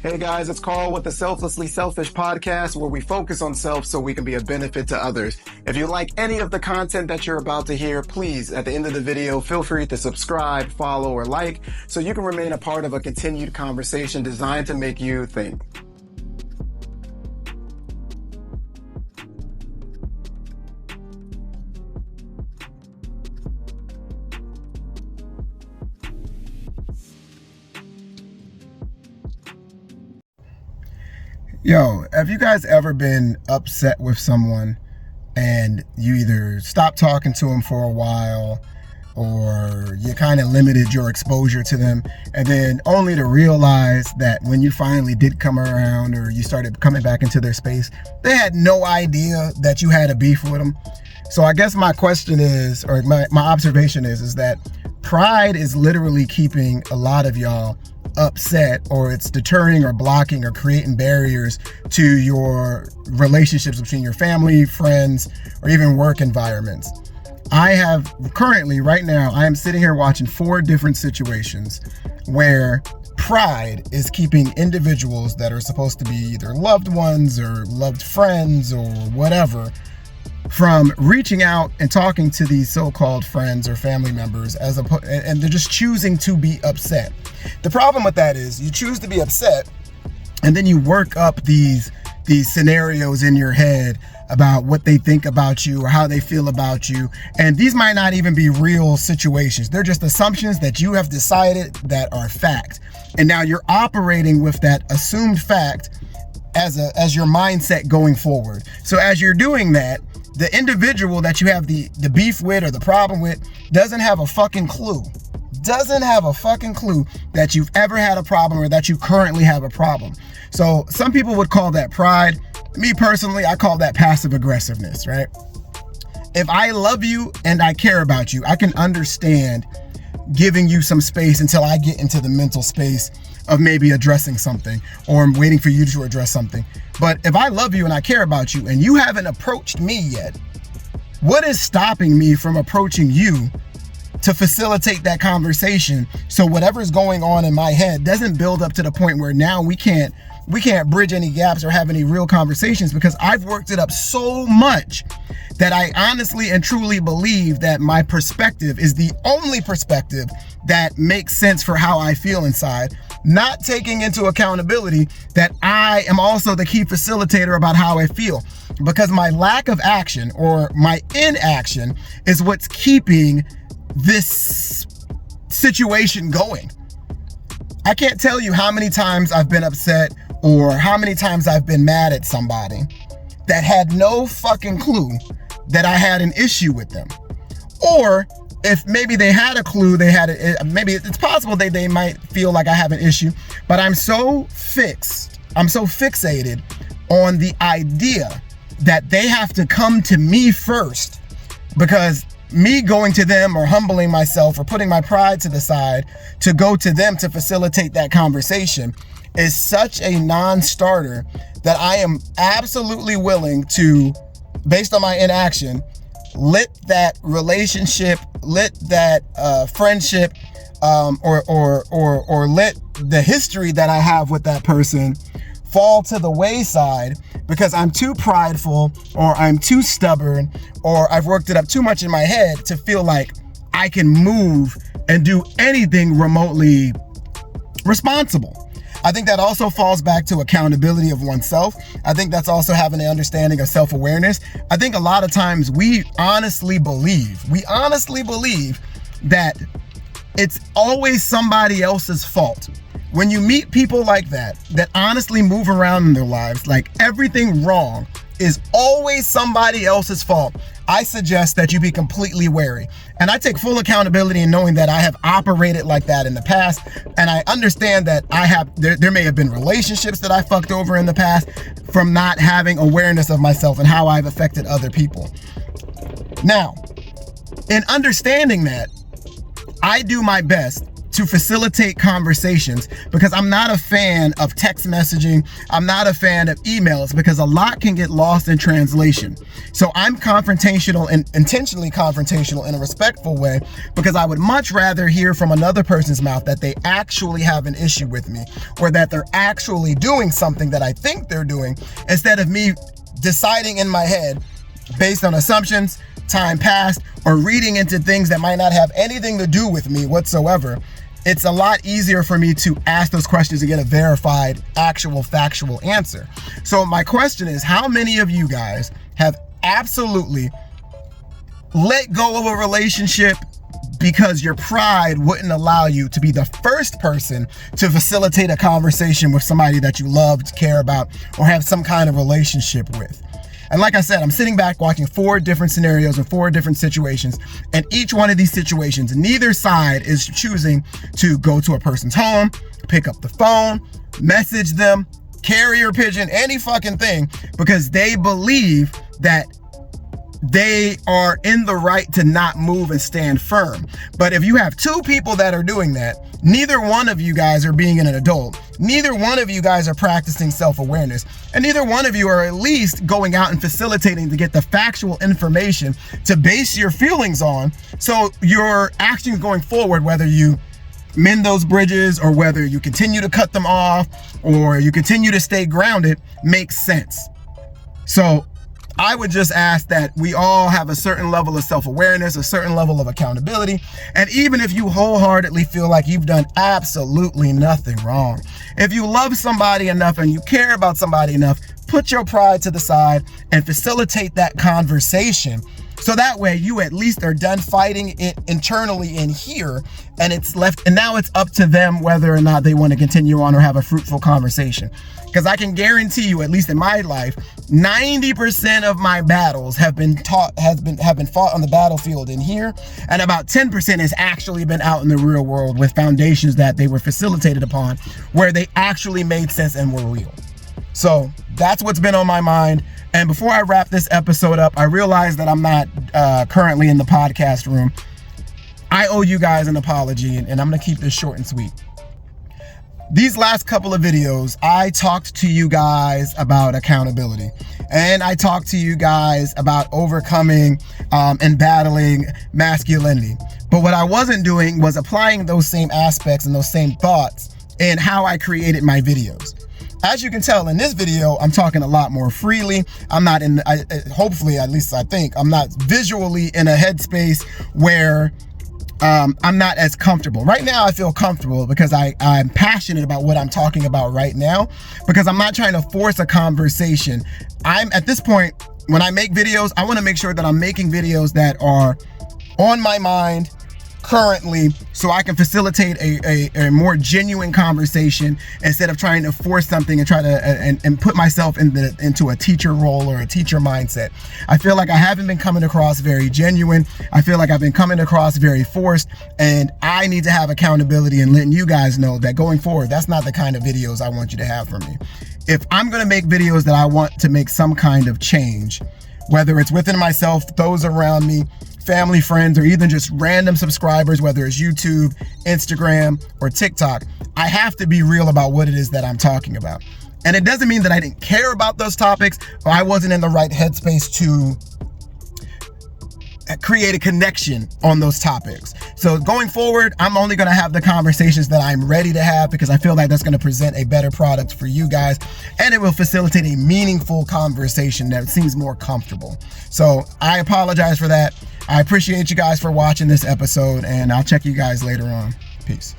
Hey guys, it's Carl with the Selflessly Selfish podcast, where we focus on self so we can be a benefit to others. If you like any of the content that you're about to hear, please, at the end of the video, feel free to subscribe, follow, or like so you can remain a part of a continued conversation designed to make you think. Yo, have you guys ever been upset with someone and you either stopped talking to them for a while or you kind of limited your exposure to them, and then only to realize that when you finally did come around or you started coming back into their space, they had no idea that you had a beef with them? So I guess my question is, or my observation is that pride is literally keeping a lot of y'all upset, or it's deterring or blocking or creating barriers to your relationships between your family, friends, or even work environments. I have currently, right now, I am sitting here watching 4 different situations where pride is keeping individuals that are supposed to be either loved ones or loved friends or whatever from reaching out and talking to these so-called friends or family members, and they're just choosing to be upset. The problem with that is you choose to be upset, and then you work up these scenarios in your head about what they think about you or how they feel about you. And these might not even be real situations. They're just assumptions that you have decided that are fact. And now you're operating with that assumed fact as your mindset going forward. So as you're doing that, the individual that you have the beef with or the problem with doesn't have a fucking clue. Doesn't have a fucking clue that you've ever had a problem or that you currently have a problem. So some people would call that pride. Me personally, I call that passive aggressiveness, right? If I love you and I care about you, I can understand giving you some space until I get into the mental space of maybe addressing something, or I'm waiting for you to address something. But if I love you and I care about you and you haven't approached me yet, what is stopping me from approaching you to facilitate that conversation so whatever's going on in my head doesn't build up to the point where now we can't bridge any gaps or have any real conversations, because I've worked it up so much that I honestly and truly believe that my perspective is the only perspective that makes sense for how I feel inside, not taking into accountability that I am also the key facilitator about how I feel, because my lack of action or my inaction is what's keeping this situation going. I can't tell you how many times I've been upset or how many times I've been mad at somebody that had no fucking clue that I had an issue with them. Or if maybe they had a clue, maybe it's possible they might feel like I have an issue, but I'm so fixated on the idea that they have to come to me first, because me going to them or humbling myself or putting my pride to the side to go to them to facilitate that conversation is such a non-starter that I am absolutely willing to, based on my inaction, let that relationship, let that friendship, or let the history that I have with that person fall to the wayside because I'm too prideful, or I'm too stubborn, or I've worked it up too much in my head to feel like I can move and do anything remotely responsible. I think that also falls back to accountability of oneself. I think that's also having an understanding of self-awareness. I think a lot of times we honestly believe that it's always somebody else's fault. When you meet people like that honestly move around in their lives like everything wrong is always somebody else's fault, I suggest that you be completely wary. And I take full accountability in knowing that I have operated like that in the past. And I understand that there may have been relationships that I fucked over in the past from not having awareness of myself and how I've affected other people. Now, in understanding that, I do my best to facilitate conversations, because I'm not a fan of text messaging. I'm not a fan of emails, because a lot can get lost in translation. So I'm confrontational, and intentionally confrontational in a respectful way, because I would much rather hear from another person's mouth that they actually have an issue with me, or that they're actually doing something that I think they're doing, instead of me deciding in my head based on assumptions, time past, or reading into things that might not have anything to do with me whatsoever. It's a lot easier for me to ask those questions and get a verified, actual, factual answer. So my question is, how many of you guys have absolutely let go of a relationship because your pride wouldn't allow you to be the first person to facilitate a conversation with somebody that you loved, care about, or have some kind of relationship with? And like I said, I'm sitting back watching 4 different scenarios and 4 different situations. And each one of these situations, neither side is choosing to go to a person's home, pick up the phone, message them, carrier pigeon, any fucking thing, because they believe that they are in the right to not move and stand firm. But if you have 2 people that are doing that, neither one of you guys are being an adult. Neither one of you guys are practicing self-awareness. And neither one of you are at least going out and facilitating to get the factual information to base your feelings on. So your actions going forward, whether you mend those bridges or whether you continue to cut them off or you continue to stay grounded, makes sense. So I would just ask that we all have a certain level of self-awareness, a certain level of accountability. And even if you wholeheartedly feel like you've done absolutely nothing wrong, if you love somebody enough and you care about somebody enough, put your pride to the side and facilitate that conversation. So that way you at least are done fighting it internally in here, and it's left, and now it's up to them whether or not they want to continue on or have a fruitful conversation. Because I can guarantee you, at least in my life, 90% of my battles have been fought on the battlefield in here, and about 10% has actually been out in the real world with foundations that they were facilitated upon, where they actually made sense and were real. So that's what's been on my mind. And before I wrap this episode up, I realize that I'm not currently in the podcast room. I owe you guys an apology, and I'm gonna keep this short and sweet. These last couple of videos, I talked to you guys about accountability, and I talked to you guys about overcoming and battling masculinity. But what I wasn't doing was applying those same aspects and those same thoughts in how I created my videos. As you can tell in this video, I'm talking a lot more freely. I'm not in, hopefully, at least I think, I'm not visually in a headspace where I'm not as comfortable. Right now, I feel comfortable because I'm passionate about what I'm talking about right now, because I'm not trying to force a conversation. I'm at this point, when I make videos, I want to make sure that I'm making videos that are on my mind currently, so I can facilitate a more genuine conversation instead of trying to force something and try to and put myself into a teacher role or a teacher mindset. I feel like I haven't been coming across very genuine. I feel like I've been coming across very forced, and I need to have accountability and letting you guys know that going forward, that's not the kind of videos I want you to have from me. If I'm going to make videos that I want to make some kind of change, whether it's within myself, those around me, family, friends, or even just random subscribers, whether it's YouTube, Instagram, or TikTok, I have to be real about what it is that I'm talking about. And it doesn't mean that I didn't care about those topics, or I wasn't in the right headspace to create a connection on those topics. So going forward, I'm only going to have the conversations that I'm ready to have, because I feel like that's going to present a better product for you guys, and it will facilitate a meaningful conversation that seems more comfortable. So I apologize for that. I appreciate you guys for watching this episode, and I'll check you guys later on. Peace.